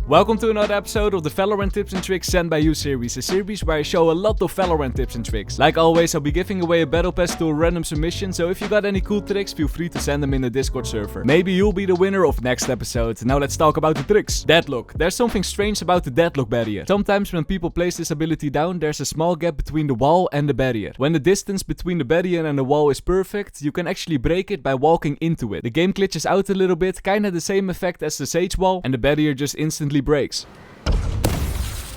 Welcome to another episode of the Valorant Tips and Tricks Sent by You series, a series where I show a lot of Valorant tips and tricks. Like always, I'll be giving away a battle pass to a random submission, so if you got any cool tricks, feel free to send them in the Discord server. Maybe you'll be the winner of next episode. Now let's talk about the tricks. Deadlock. There's something strange about the deadlock barrier. Sometimes when people place this ability down, there's a small gap between the wall and the barrier. When the distance between the barrier and the wall is perfect, you can actually break it by walking into it. The game glitches out a little bit, kinda the same effect as the Sage wall, and the barrier just instantly breaks.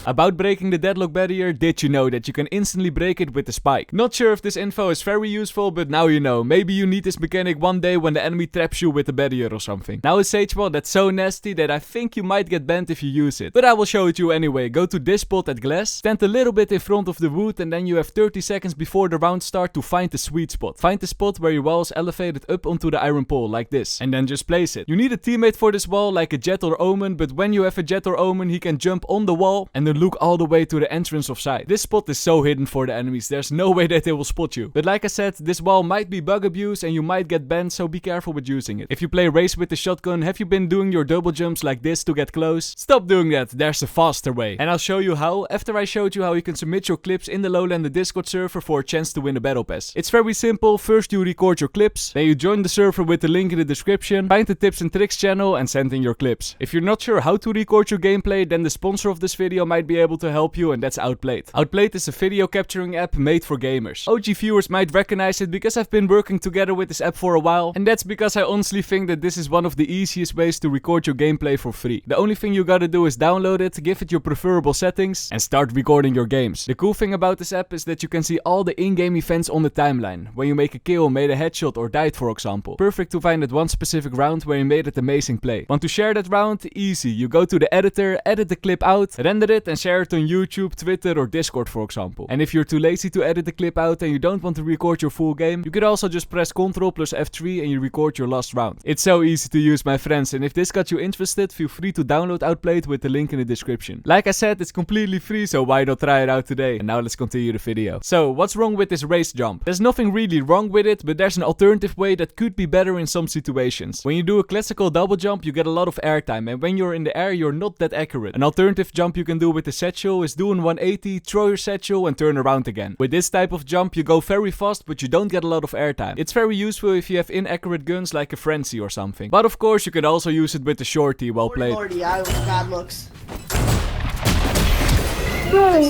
About breaking the deadlock barrier, did you know that you can instantly break it with the spike? Not sure if this info is very useful, but now you know. Maybe you need this mechanic one day when the enemy traps you with a barrier or something. Now a Sage wall that's so nasty that I think you might get banned if you use it. But I will show it you anyway. Go to this spot at glass, stand a little bit in front of the wood, and then you have 30 seconds before the round start to find the sweet spot. Find the spot where your wall is elevated up onto the iron pole, like this, and then just place it. You need a teammate for this wall, like a Jet or Omen, but when you have a Jet or Omen, he can jump on the wall and then look all the way to the entrance of site. This spot is so hidden for the enemies, there's no way that they will spot you. But like I said, this wall might be bug abuse and you might get banned, so be careful with using it. If you play race with the shotgun, have you been doing your double jumps like this to get close? Stop doing that, there's a faster way. And I'll show you how, after I showed you how you can submit your clips in the Lowlander Discord server for a chance to win a battle pass. It's very simple. First you record your clips, then you join the server with the link in the description, find the tips and tricks channel and send in your clips. If you're not sure how to record your gameplay, then the sponsor of this video might be able to help you, and that's Outplayed. Outplayed is a video capturing app made for gamers. OG viewers might recognize it because I've been working together with this app for a while, and that's because I honestly think that this is one of the easiest ways to record your gameplay for free. The only thing you gotta do is download it, give it your preferable settings, and start recording your games. The cool thing about this app is that you can see all the in-game events on the timeline. When you make a kill, made a headshot, or died, for example. Perfect to find that one specific round where you made an amazing play. Want to share that round? Easy. You go to the editor, edit the clip out, render it, and share it on YouTube, Twitter, or Discord, for example. And if you're too lazy to edit the clip out and you don't want to record your full game, you could also just press Ctrl plus F3 and you record your last round. It's so easy to use, my friends, and if this got you interested, feel free to download Outplayed with the link in the description. Like I said, it's completely free, so why not try it out today? And now let's continue the video. So, what's wrong with this race jump? There's nothing really wrong with it, but there's an alternative way that could be better in some situations. When you do a classical double jump, you get a lot of airtime, and when you're in the air, you're not that accurate. An alternative jump you can do with the satchel is do an 180, throw your satchel and turn around again. With this type of jump you go very fast, but you don't get a lot of airtime. It's very useful if you have inaccurate guns like a Frenzy or something. But of course you can also use it with the shorty. Well played. Lordy, I was bad looks.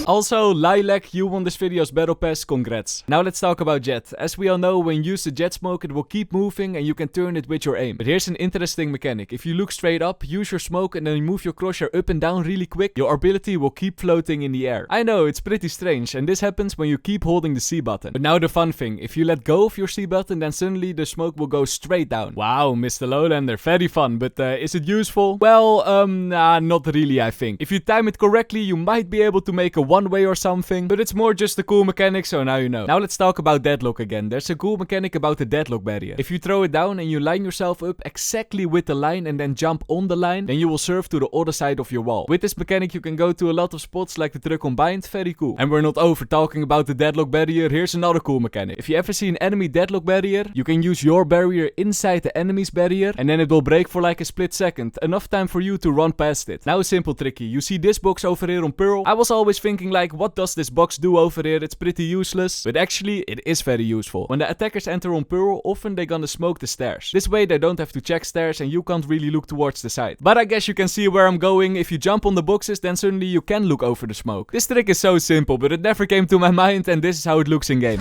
Also, Lilac, you won this video's battle pass, congrats. Now let's talk about Jet. As we all know, when you use the Jet smoke it will keep moving and you can turn it with your aim. But here's an interesting mechanic. If you look straight up, use your smoke and then move your crosshair up and down really quick, your ability will keep floating in the air. I know, it's pretty strange, and this happens when you keep holding the C button. But now the fun thing, if you let go of your C button, then suddenly the smoke will go straight down. Wow, MrLowlander, very fun, but is it useful? Well, nah, not really, I think. If you time it correctly, you might be able to make a one-way or something, but it's more just a cool mechanic, so now you know. Now let's talk about deadlock again. There's a cool mechanic about the deadlock barrier. If you throw it down and you line yourself up exactly with the line and then jump on the line, then you will surf to the other side of your wall. With this mechanic you can go to a lot of spots like the truck combined, very cool. And we're not over talking about the deadlock barrier, here's another cool mechanic. If you ever see an enemy deadlock barrier, you can use your barrier inside the enemy's barrier and then it will break for like a split second, enough time for you to run past it. Now a simple tricky. You see this box over here on Pearl? I was always thinking like, what does this box do over here? It's pretty useless, but actually it is very useful. When the attackers enter on Pearl, often they're gonna smoke the stairs. This way they don't have to check stairs and you can't really look towards the side. But I guess you can see where I'm going. If you jump on the boxes, then suddenly you can look over the smoke. This trick is so simple, but it never came to my mind, and this is how it looks in game.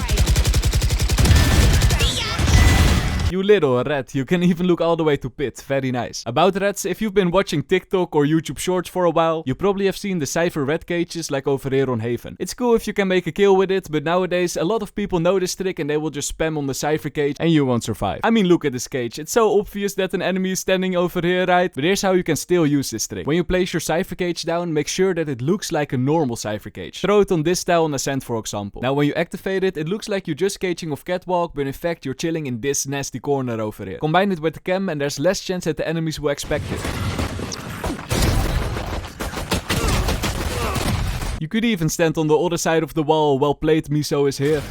You little rat, you can even look all the way to pit, very nice. About rats, if you've been watching TikTok or YouTube Shorts for a while, you probably have seen the Cypher rat cages like over here on Haven. It's cool if you can make a kill with it, but nowadays a lot of people know this trick and they will just spam on the Cypher cage and you won't survive. I mean, look at this cage, it's so obvious that an enemy is standing over here, right? But here's how you can still use this trick. When you place your Cypher cage down, make sure that it looks like a normal Cypher cage. Throw it on this tile on Ascent, for example. Now when you activate it, it looks like you're just caging off Catwalk, but in fact you're chilling in this nasty corner over here. Combine it with the cam and there's less chance that the enemies will expect it. You could even stand on the other side of the wall. Well played, Miso is here.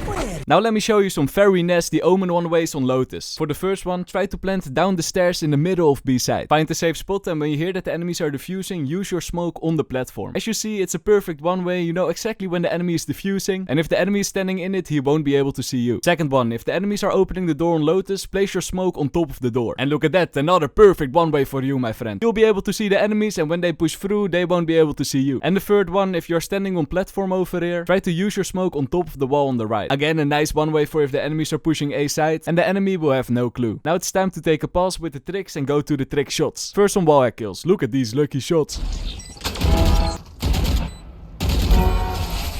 Where Now let me show you some very nasty Omen one ways on Lotus. For the first one, try to plant down the stairs in the middle of B side. Find a safe spot, and when you hear that the enemies are defusing, use your smoke on the platform. As you see, it's a perfect one way. You know exactly when the enemy is defusing, and if the enemy is standing in it, he won't be able to see you. Second one, if the enemies are opening the door on Lotus, place your smoke on top of the door. And look at that, another perfect one way for you, my friend. You'll be able to see the enemies, and when they push through, they won't be able to see you. And the third one, if you're standing on platform over here, try to use your smoke on top of the wall on the right. Again, a nice one way for if the enemies are pushing A side, and the enemy will have no clue. Now it's time to take a pause with the tricks and go to the trick shots. First on wall hack kills. Look at these lucky shots.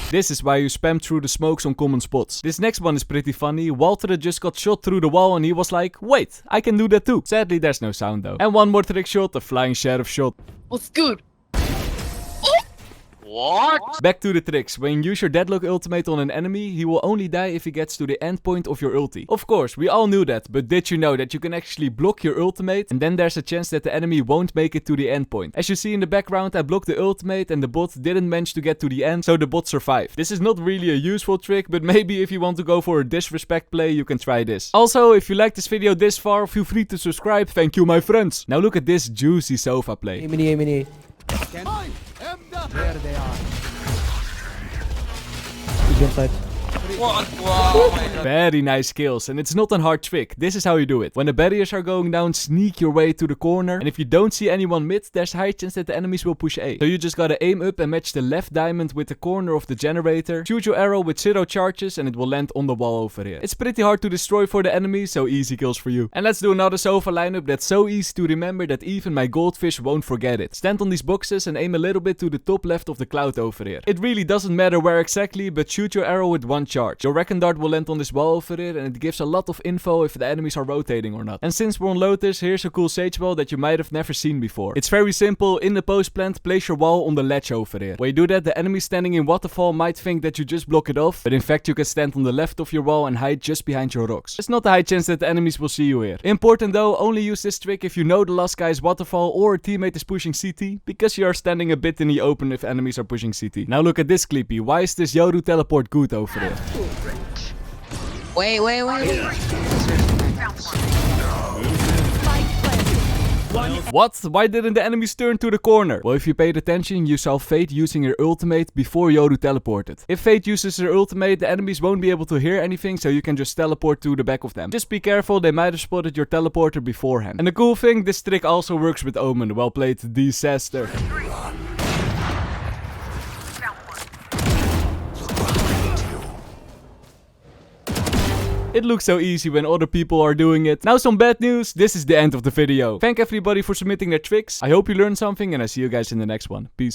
This is why you spam through the smokes on common spots. This next one is pretty funny. Walter just got shot through the wall and he was like, wait, I can do that too. Sadly, there's no sound though. And one more trick shot, a flying sheriff shot. What's good? What? Back to the tricks. When you use your deadlock ultimate on an enemy, he will only die if he gets to the end point of your ulti. Of course, we all knew that, but did you know that you can actually block your ultimate and then there's a chance that the enemy won't make it to the end point? As you see in the background, I blocked the ultimate and the bot didn't manage to get to the end, so the bot survived. This is not really a useful trick, but maybe if you want to go for a disrespect play, you can try this. Also, if you liked this video this far, feel free to subscribe. Thank you, my friends. Now look at this juicy sofa play. Hey, mini. There they are. He's inside. What? Wow, my God. Very nice kills, and it's not a hard trick. This is how you do it. When the barriers are going down, sneak your way to the corner, and if you don't see anyone mid, there's a high chance that the enemies will push A. So you just gotta aim up and match the left diamond with the corner of the generator, shoot your arrow with 0 charges, and it will land on the wall over here. It's pretty hard to destroy for the enemies, so easy kills for you. And let's do another sofa lineup that's so easy to remember that even my goldfish won't forget it. Stand on these boxes and aim a little bit to the top left of the cloud over here. It really doesn't matter where exactly, but shoot your arrow with 1 charge. Your Recon Dart will land on this wall over here, and it gives a lot of info if the enemies are rotating or not. And since we're on Lotus, here's a cool sage wall that you might have never seen before. It's very simple. In the post plant, place your wall on the ledge over here. When you do that, the enemy standing in waterfall might think that you just block it off, but in fact you can stand on the left of your wall and hide just behind your rocks. There's not a high chance that the enemies will see you here. Important though, only use this trick if you know the last guy is waterfall or a teammate is pushing CT, because you are standing a bit in the open if enemies are pushing CT. Now look at this Clippy. Why is this Yoru teleport good over here? Wait. What? Why didn't the enemies turn to the corner? Well, if you paid attention, you saw Fate using her ultimate before Yoru teleported. If Fate uses her ultimate, the enemies won't be able to hear anything, so you can just teleport to the back of them. Just be careful, they might have spotted your teleporter beforehand. And the cool thing, this trick also works with Omen. Well played, Disaster. It looks so easy when other people are doing it. Now some bad news, this is the end of the video. Thank everybody for submitting their tricks. I hope you learned something and I see you guys in the next one. Peace.